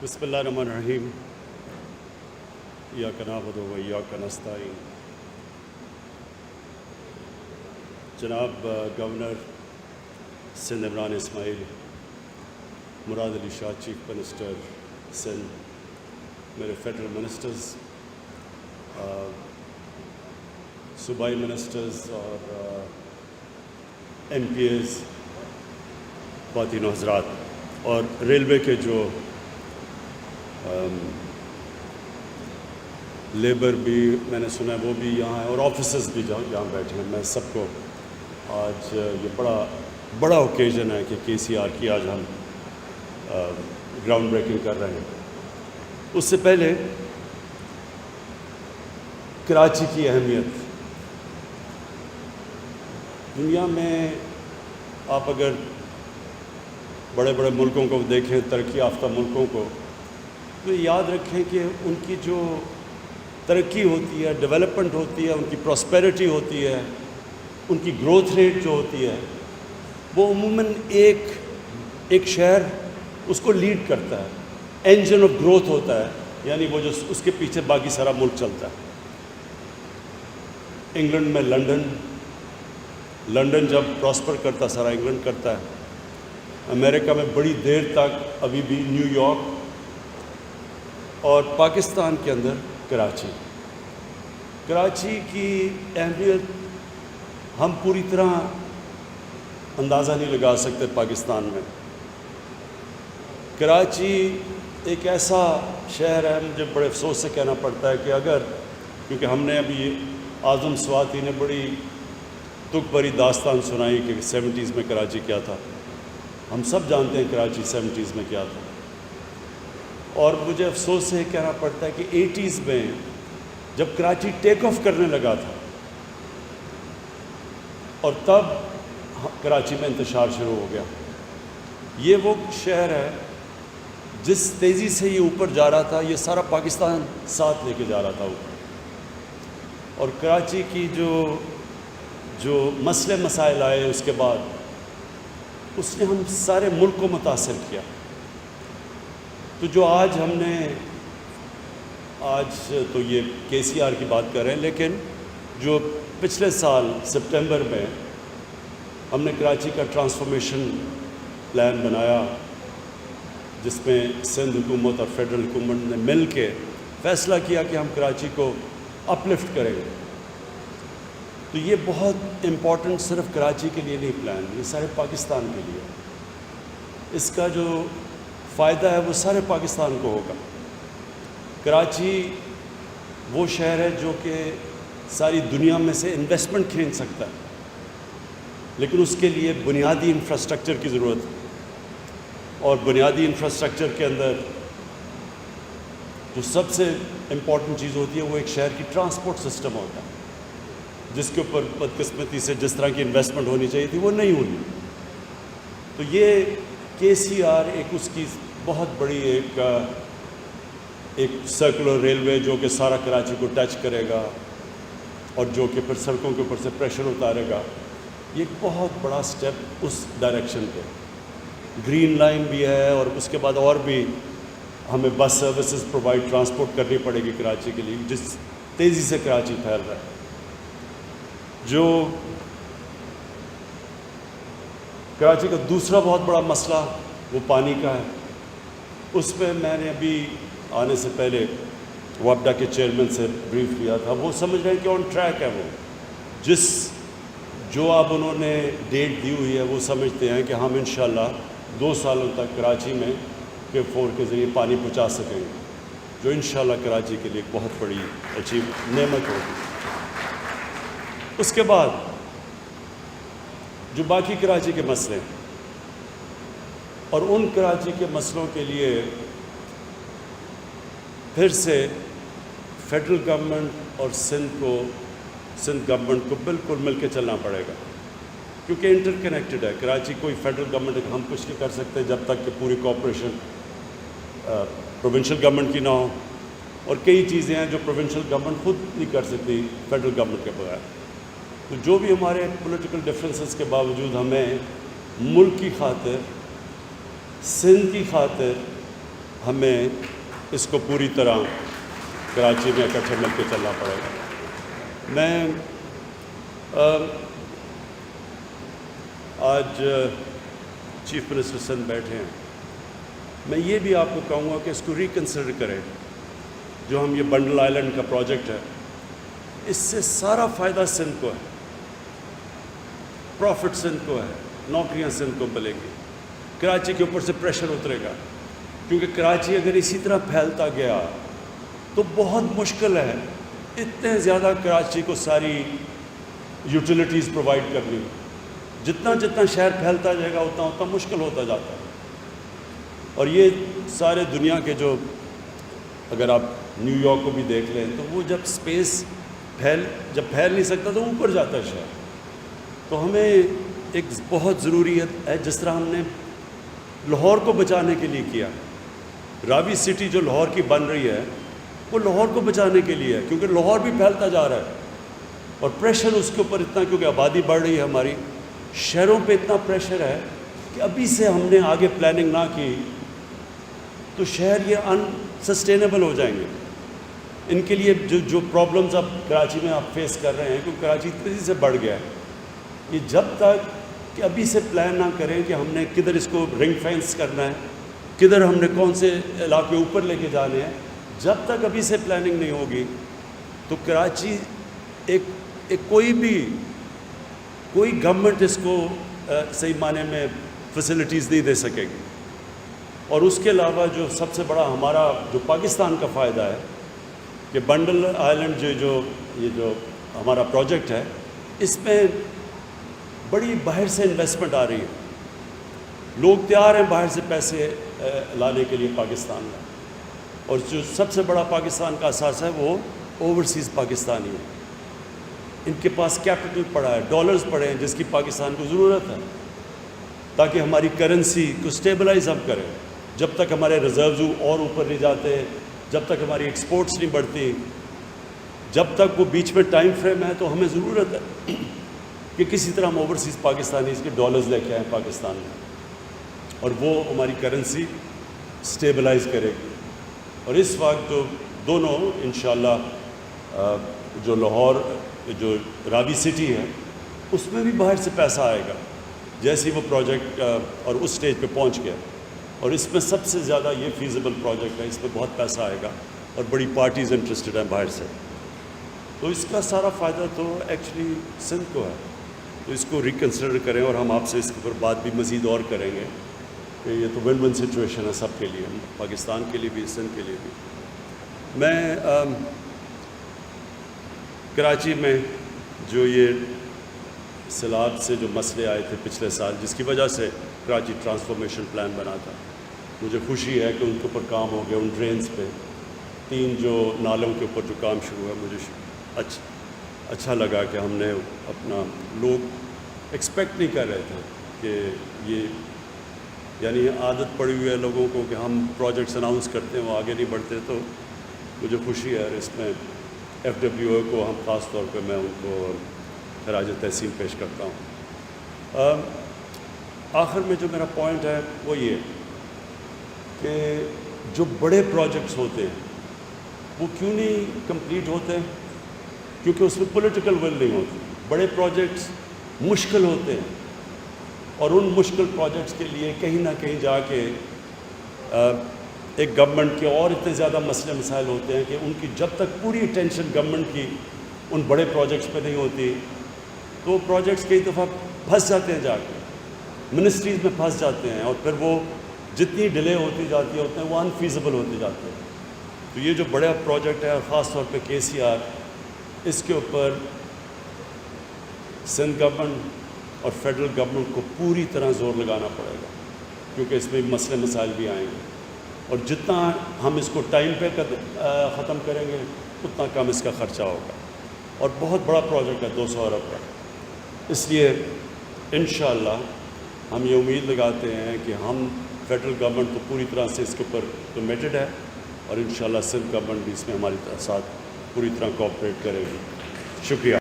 بسم اللہ الرحمن الرحیم ایاک نعبد و ایاک نستعین. جناب گورنر سندھ عمران اسماعیل، مراد علی شاہ چیف منسٹر سندھ، میرے فیڈرل منسٹرز، صوبائی منسٹرز اور ایم پی ایز، خواتین و حضرات، اور ریلوے کے جو لیبر بھی میں نے سنا ہے وہ بھی یہاں ہیں، اور آفیسرز بھی یہاں بیٹھے ہیں. میں سب کو آج یہ بڑا اوکیزن ہے کہ کے سی آر کی آج ہم گراؤنڈ بریکنگ کر رہے ہیں. اس سے پہلے کراچی کی اہمیت. دنیا میں آپ اگر بڑے بڑے ملکوں کو دیکھیں، ترقی یافتہ ملکوں کو، تو یاد رکھیں کہ ان کی جو ترقی ہوتی ہے، ڈیولپمنٹ ہوتی ہے، ان کی پراسپیرٹی ہوتی ہے، ان کی گروتھ ریٹ جو ہوتی ہے، وہ عموماً ایک شہر اس کو لیڈ کرتا ہے، انجن آف گروتھ ہوتا ہے، یعنی وہ جو اس کے پیچھے باقی سارا ملک چلتا ہے. انگلینڈ میں لنڈن جب پراسپر کرتا، سارا انگلینڈ کرتا ہے. امریکہ میں بڑی دیر تک ابھی بھی نیو یارک، اور پاکستان کے اندر کراچی کی اہمیت ہم پوری طرح اندازہ نہیں لگا سکتے. پاکستان میں کراچی ایک ایسا شہر ہے، مجھے بڑے افسوس سے کہنا پڑتا ہے کہ کیونکہ ہم نے ابھی اعظم سواتی نے بڑی دکھ بھری داستان سنائی کہ 70s میں کراچی کیا تھا. ہم سب جانتے ہیں کراچی 70s میں کیا تھا، اور مجھے افسوس سے کہنا پڑتا ہے کہ 80s میں جب کراچی ٹیک آف کرنے لگا تھا، اور تب کراچی میں انتشار شروع ہو گیا. یہ وہ شہر ہے جس تیزی سے یہ اوپر جا رہا تھا، یہ سارا پاکستان ساتھ لے کے جا رہا تھا اوپر. اور کراچی کی جو مسئلے مسائل آئے اس کے بعد، اس نے ہم سارے ملک کو متاثر کیا. تو جو آج تو یہ کے سی آر کی بات کر رہے ہیں، لیکن جو پچھلے سال سپٹمبر میں ہم نے کراچی کا ٹرانسفارمیشن پلان بنایا، جس میں سندھ حکومت اور فیڈرل حکومت نے مل کے فیصلہ کیا کہ ہم کراچی کو اپ لفٹ کریں گے. تو یہ بہت امپورٹنٹ صرف کراچی کے لیے نہیں پلان، یہ سارے پاکستان کے لیے. اس کا جو فائدہ ہے وہ سارے پاکستان کو ہوگا. کراچی وہ شہر ہے جو کہ ساری دنیا میں سے انویسٹمنٹ کھینچ سکتا ہے، لیکن اس کے لیے بنیادی انفراسٹرکچر کی ضرورت ہے. اور بنیادی انفراسٹرکچر کے اندر جو سب سے امپورٹنٹ چیز ہوتی ہے وہ ایک شہر کی ٹرانسپورٹ سسٹم ہوتا ہے، جس کے اوپر بدقسمتی سے جس طرح کی انویسٹمنٹ ہونی چاہیے تھی وہ نہیں ہوئی. تو یہ کے سی آر ایک اس کی بہت بڑی ایک سرکولر ریلوے جو کہ سارا کراچی کو ٹچ کرے گا، اور جو کہ پھر سڑکوں کے اوپر سے پریشر اتارے گا. یہ ایک بہت بڑا سٹیپ اس ڈائریکشن پہ. گرین لائن بھی ہے، اور اس کے بعد اور بھی ہمیں بس سروسز پرووائڈ ٹرانسپورٹ کرنی پڑے گی کراچی کے لیے، جس تیزی سے کراچی پھیل رہا ہے. جو کراچی کا دوسرا بہت بڑا مسئلہ وہ پانی کا ہے. اس پہ میں نے ابھی آنے سے پہلے وابڈا کے چیئرمین سے بریف لیا تھا. وہ سمجھ رہے ہیں کہ آن ٹریک ہے. وہ جو اب انہوں نے ڈیٹ دی ہوئی ہے، وہ سمجھتے ہیں کہ ہم انشاءاللہ 2 سالوں تک کراچی میں K4 کے ذریعے پانی پہنچا سکیں گے، جو انشاءاللہ کراچی کے لیے ایک بہت بڑی نعمت ہوگی. اس کے بعد جو باقی کراچی کے مسئلے، اور ان کراچی کے مسئلوں کے لیے پھر سے فیڈرل گورنمنٹ اور سندھ گورنمنٹ کو بالکل مل کے چلنا پڑے گا، کیونکہ انٹر کنیکٹڈ ہے. کراچی کوئی فیڈرل گورنمنٹ ہم کچھ نہیں کر سکتے جب تک کہ پوری کوآپریشن پروونشل گورنمنٹ کی نہ ہو، اور کئی چیزیں ہیں جو پروونشل گورنمنٹ خود نہیں کر سکتی فیڈرل گورنمنٹ کے بغیر. تو جو بھی ہمارے پولیٹیکل ڈفرینسز کے باوجود ہمیں ملک کی خاطر، سندھ کی خاطر ہمیں اس کو پوری طرح کراچی میں اکٹھے مل کے چلنا پڑے گا. میں آج چیف منسٹر سندھ بیٹھے ہیں, میں یہ بھی آپ کو کہوں گا کہ اس کو ریکنسیڈر کریں. جو ہم یہ بنڈل آئلینڈ کا پروجیکٹ ہے, اس سے سارا فائدہ سندھ کو ہے, پروفٹ سندھ کو ہے, نوکریاں سندھ کو ملیں گی, کراچی کے اوپر سے پریشر اترے گا. کیونکہ کراچی اگر اسی طرح پھیلتا گیا تو بہت مشکل ہے اتنے زیادہ کراچی کو ساری یوٹیلیٹیز پرووائڈ کرنی. جتنا جتنا شہر پھیلتا جائے گا اتنا اتنا مشکل ہوتا جاتا ہے. اور یہ سارے دنیا کے جو, اگر آپ نیو یارک کو بھی دیکھ لیں تو وہ جب اسپیس جب پھیل نہیں سکتا تو اوپر جاتا ہے شہر. تو ہمیں ایک بہت ضروری ہے, جس طرح ہم نے لاہور کو بچانے کے لیے کیا. راوی سٹی جو لاہور کی بن رہی ہے وہ لاہور کو بچانے کے لیے ہے, کیونکہ لاہور بھی پھیلتا جا رہا ہے اور پریشر اس کے اوپر اتنا, کیونکہ آبادی بڑھ رہی ہے ہماری, شہروں پہ اتنا پریشر ہے کہ ابھی سے ہم نے آگے پلاننگ نہ کی تو شہر یہ انسسٹینیبل ہو جائیں گے. ان کے لیے جو پرابلمز اب کراچی میں آپ فیس کر رہے ہیں, کیونکہ کراچی تیزی سے بڑھ گیا ہے, یہ جب تک کہ ابھی سے پلان نہ کریں کہ ہم نے کدھر اس کو رنگ فینس کرنا ہے, کدھر ہم نے کون سے علاقے اوپر لے کے جانے ہیں, جب تک ابھی سے پلاننگ نہیں ہوگی تو کراچی کوئی گورنمنٹ اس کو صحیح معنی میں فیسلٹیز نہیں دے سکے گی. اور اس کے علاوہ جو سب سے بڑا ہمارا جو پاکستان کا فائدہ ہے کہ بنڈل آئلینڈ یہ جو ہمارا پروجیکٹ ہے, اس میں بڑی باہر سے انویسٹمنٹ آ رہی ہے. لوگ تیار ہیں باہر سے پیسے لانے کے لیے پاکستان میں, اور جو سب سے بڑا پاکستان کا اثاثہ ہے وہ اوورسیز پاکستانی ہے. ان کے پاس کیپٹل پڑا ہے, ڈالرز پڑے ہیں جس کی پاکستان کو ضرورت ہے تاکہ ہماری کرنسی کو سٹیبلائز ہم کریں. جب تک ہمارے ریزروز اور اوپر نہیں جاتے, جب تک ہماری ایکسپورٹس نہیں بڑھتی, جب تک وہ بیچ میں ٹائم فریم ہے, تو ہمیں ضرورت ہے کہ کسی طرح ہم اوورسیز پاکستانی اس کے ڈالرز لے کے آئیں پاکستان میں, اور وہ ہماری کرنسی سٹیبلائز کرے گی. اور اس وقت جو دونوں انشاءاللہ جو لاہور جو راوی سٹی ہے اس میں بھی باہر سے پیسہ آئے گا جیسے وہ پروجیکٹ اور اس سٹیج پہ پہنچ گیا. اور اس میں سب سے زیادہ یہ فیزیبل پروجیکٹ ہے, اس میں بہت پیسہ آئے گا اور بڑی پارٹیز انٹرسٹڈ ہیں باہر سے. تو اس کا سارا فائدہ تو ایکچولی سندھ کو ہے. تو اس کو ریکنسیڈر کریں, اور ہم آپ سے اس کے اوپر بات بھی مزید اور کریں گے کہ یہ تو ون ون سچویشن ہے سب کے لیے, پاکستان کے لیے بھی, سندھ کے لیے بھی. میں کراچی میں جو یہ سیلاب سے جو مسئلے آئے تھے پچھلے سال, جس کی وجہ سے کراچی ٹرانسفارمیشن پلان بنا تھا, مجھے خوشی ہے کہ ان کے اوپر کام ہو گیا. ان ڈرینز پہ 3 جو نالوں کے اوپر جو کام شروع ہوا, مجھے اچھا لگا کہ ہم نے اپنا, لوگ ایکسپیکٹ نہیں کر رہے تھے کہ یہ, یعنی عادت پڑی ہوئی ہے لوگوں کو کہ ہم پروجیکٹس اناؤنس کرتے ہیں وہ آگے نہیں بڑھتے. تو مجھے خوشی ہے, اور اس میں FWO کو ہم خاص طور پہ میں ان کو خراج تحسین پیش کرتا ہوں. آخر میں جو میرا پوائنٹ ہے وہ یہ کہ جو بڑے پروجیکٹس ہوتے ہیں وہ کیوں نہیں کمپلیٹ ہوتے, کیونکہ اس میں پولیٹیکل ول نہیں ہوتی. بڑے پروجیکٹس مشکل ہوتے ہیں, اور ان مشکل پروجیکٹس کے لیے کہیں نہ کہیں جا کے ایک گورنمنٹ کے اور اتنے زیادہ مسئلے مسائل ہوتے ہیں کہ ان کی جب تک پوری اٹینشن گورنمنٹ کی ان بڑے پروجیکٹس پہ نہیں ہوتی تو وہ پروجیکٹس کئی دفعہ پھنس جاتے ہیں, جا کے منسٹریز میں پھنس جاتے ہیں, اور پھر وہ جتنی ڈیلے ہوتی جاتی ہے اتنے وہ انفیزیبل ہوتے جاتے ہیں. تو یہ جو بڑا پروجیکٹ ہے, اور خاص طور پہ KCR, اس کے اوپر سندھ گورنمنٹ اور فیڈرل گورنمنٹ کو پوری طرح زور لگانا پڑے گا, کیونکہ اس میں مسئلے مسائل بھی آئیں گے. اور جتنا ہم اس کو ٹائم پہ ختم کریں گے اتنا کم اس کا خرچہ ہوگا. اور بہت بڑا پروجیکٹ ہے, 200 ارب کا. اس لیے انشاءاللہ ہم یہ امید لگاتے ہیں کہ ہم فیڈرل گورنمنٹ تو پوری طرح سے اس کے اوپر کمیٹڈ ہے, اور انشاءاللہ سندھ گورنمنٹ بھی اس میں ہماری ساتھ پوری طرح کوآپریٹ کرے گی. شکریہ.